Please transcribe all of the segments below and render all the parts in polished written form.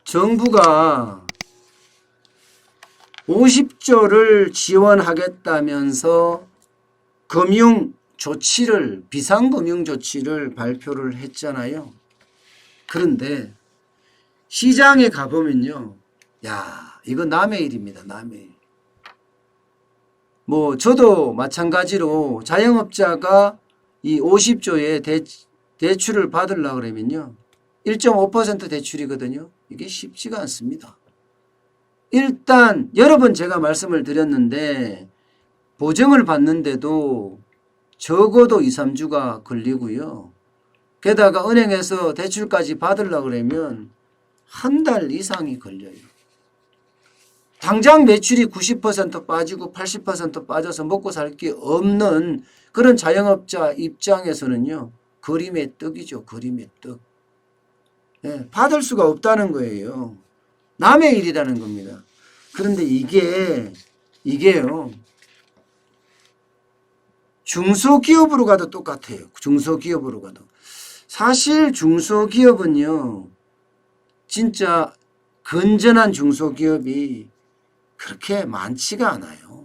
정부가 50조를 지원하겠다면서 금융 조치를, 비상금융 조치를 발표를 했잖아요. 그런데 시장에 가보면요. 야, 이거 남의 일입니다. 남의 일. 뭐 저도 마찬가지로 자영업자가 이 50조의 대출을 받으려고 그러면요. 1.5% 대출이거든요. 이게 쉽지가 않습니다. 일단 여러 번 제가 말씀을 드렸는데 보증을 받는데도 적어도 2, 3주가 걸리고요. 게다가 은행에서 대출까지 받으려고 그러면 한 달 이상이 걸려요. 당장 매출이 90% 빠지고 80% 빠져서 먹고 살 게 없는 그런 자영업자 입장에서는요. 그림의 떡이죠. 그림의 떡. 예, 받을 수가 없다는 거예요. 남의 일이라는 겁니다. 그런데 이게요. 중소기업으로 가도 똑같아요. 중소기업으로 가도. 사실 중소기업은요. 진짜 건전한 중소기업이 그렇게 많지가 않아요.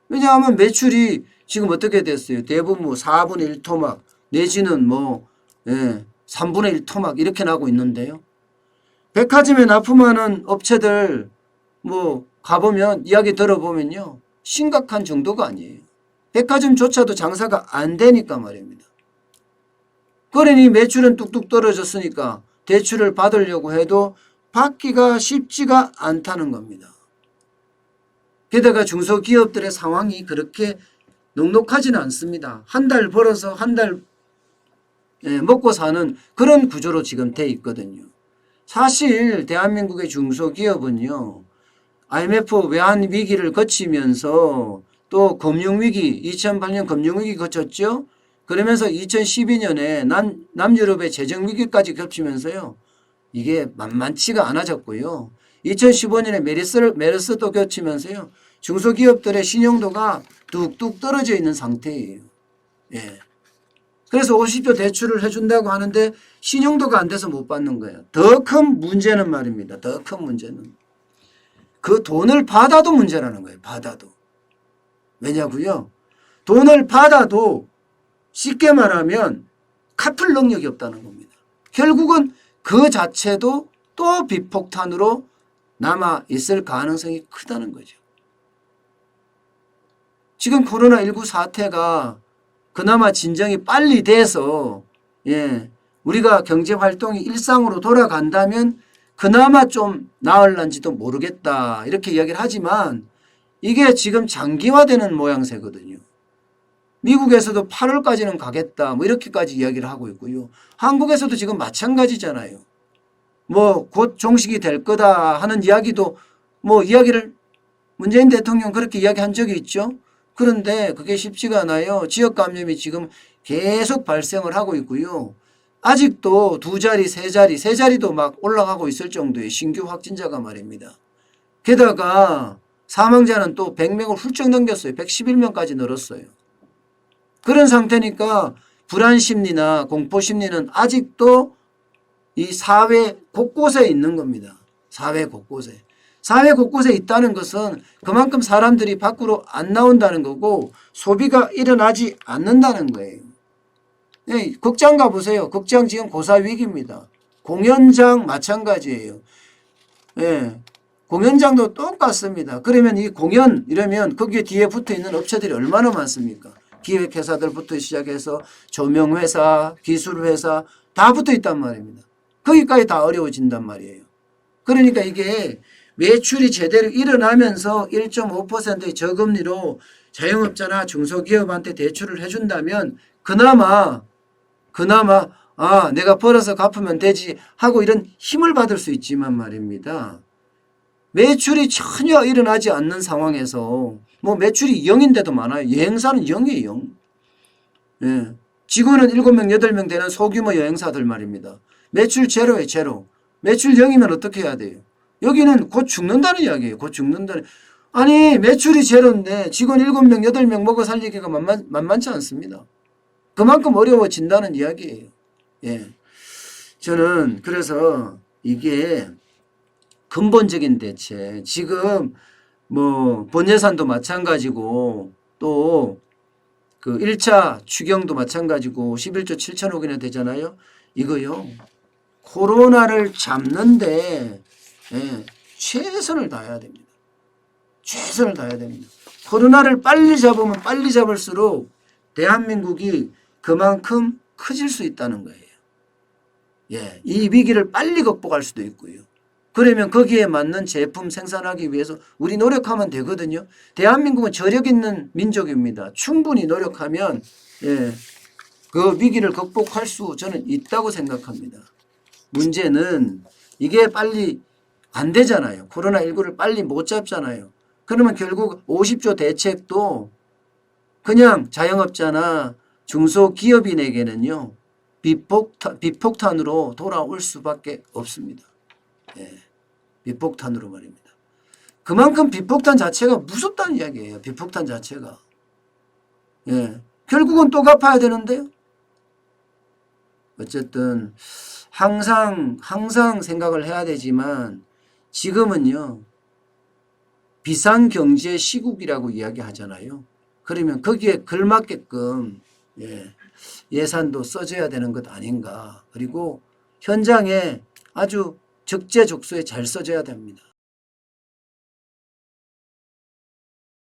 왜냐하면 매출이 지금 어떻게 됐어요? 대부분 뭐 4분의 1 토막 내지는 뭐 3분의 1 토막 이렇게 나고 있는데요. 백화점에 납품하는 업체들 뭐 가보면 이야기 들어보면요. 심각한 정도가 아니에요. 백화점조차도 장사가 안 되니까 말입니다. 그러니 매출은 뚝뚝 떨어졌으니까 대출을 받으려고 해도 받기가 쉽지가 않다는 겁니다. 게다가 중소기업들의 상황이 그렇게 넉넉하지는 않습니다. 한 달 벌어서 한 달 먹고 사는 그런 구조로 지금 돼 있거든요. 사실 대한민국의 중소기업은요. IMF 외환위기를 거치면서 또 금융위기 2008년 금융위기 거쳤죠. 그러면서 2012년에 남유럽의 재정위기까지 겹치면서요. 이게 만만치가 않아졌고요. 2015년에 메르스도 겹치면서요. 중소기업들의 신용도가 뚝뚝 떨어져 있는 상태예요. 예. 그래서 50조 대출을 해준다고 하는데 신용도가 안 돼서 못 받는 거예요. 더 큰 문제는 말입니다. 더 큰 문제는. 그 돈을 받아도 문제라는 거예요. 받아도. 왜냐고요? 돈을 받아도 쉽게 말하면 갚을 능력이 없다는 겁니다. 결국은 그 자체도 또 비폭탄으로 남아 있을 가능성이 크다는 거죠. 지금 코로나19 사태가 그나마 진정이 빨리 돼서 우리가 경제활동이 일상으로 돌아간다면 그나마 좀 나을란지도 모르겠다 이렇게 이야기를 하지만 이게 지금 장기화되는 모양새거든요. 미국에서도 8월까지는 가겠다 뭐 이렇게까지 이야기를 하고 있고요. 한국에서도 지금 마찬가지잖아요. 뭐 곧 종식이 될 거다 하는 이야기도 뭐 이야기를 문재인 대통령 그렇게 이야기한 적이 있죠. 그런데 그게 쉽지가 않아요. 지역 감염이 지금 계속 발생을 하고 있고요. 아직도 2자리, 3자리, 3자리도 막 올라가고 있을 정도의 신규 확진자가 말입니다. 게다가 사망자는 또 100명을 훌쩍 넘겼어요. 111명까지 늘었어요. 그런 상태니까 불안 심리나 공포 심리는 아직도 이 사회 곳곳에 있는 겁니다. 사회 곳곳에. 사회 곳곳에 있다는 것은 그만큼 사람들이 밖으로 안 나온다는 거고 소비가 일어나지 않는다는 거예요. 네, 극장 가보세요. 극장 지금 고사 위기입니다. 공연장 마찬가지예요. 네, 공연장도 똑같습니다. 그러면 이 공연 이러면 거기에 뒤에 붙어 있는 업체들이 얼마나 많습니까? 기획회사들부터 시작해서 조명회사, 기술회사 다 붙어 있단 말입니다. 거기까지 다 어려워진단 말이에요. 그러니까 이게 매출이 제대로 일어나면서 1.5%의 저금리로 자영업자나 중소기업한테 대출을 해준다면 그나마 내가 벌어서 갚으면 되지 하고 이런 힘을 받을 수 있지만 말입니다. 매출이 전혀 일어나지 않는 상황에서 뭐 매출이 0인데도 많아요. 여행사는 0이에요. 0. 예. 직원은 7명, 8명 되는 소규모 여행사들 말입니다. 매출 제로예요. 제로. 매출 0이면 어떻게 해야 돼요? 여기는 곧 죽는다는 이야기예요. 곧 죽는다는. 아니 매출이 제로인데 직원 7명, 8명 먹어 살리기가 만만치 않습니다. 그만큼 어려워진다는 이야기예요. 예. 저는 그래서 이게 근본적인 대책. 지금 뭐 본예산도 마찬가지고 또 그 1차 추경도 마찬가지고 11조 7천억 원이나 되잖아요. 이거요. 코로나를 잡는데 최선을 다해야 됩니다. 최선을 다해야 됩니다. 코로나를 빨리 잡으면 빨리 잡을수록 대한민국이 그만큼 커질 수 있다는 거예요. 예, 이 위기를 빨리 극복할 수도 있고요. 그러면 거기에 맞는 제품 생산하기 위해서 우리 노력하면 되거든요. 대한민국은 저력 있는 민족입니다. 충분히 노력하면 그 위기를 극복할 수 저는 있다고 생각합니다. 문제는 이게 빨리 안 되잖아요. 코로나19를 빨리 못 잡잖아요. 그러면 결국 50조 대책도 그냥 자영업자나 중소기업인에게는요. 비폭탄으로 돌아올 수밖에 없습니다. 비폭탄으로 말입니다. 그만큼 비폭탄 자체가 무섭다는 이야기예요. 비폭탄 자체가. 결국은 또 갚아야 되는데요. 어쨌든 항상 생각을 해야 되지만 지금은요. 비상경제 시국이라고 이야기하잖아요. 그러면 거기에 걸맞게끔 예산도 써줘야 되는 것 아닌가. 그리고 현장에 아주 적재적소에 잘 써줘야 됩니다.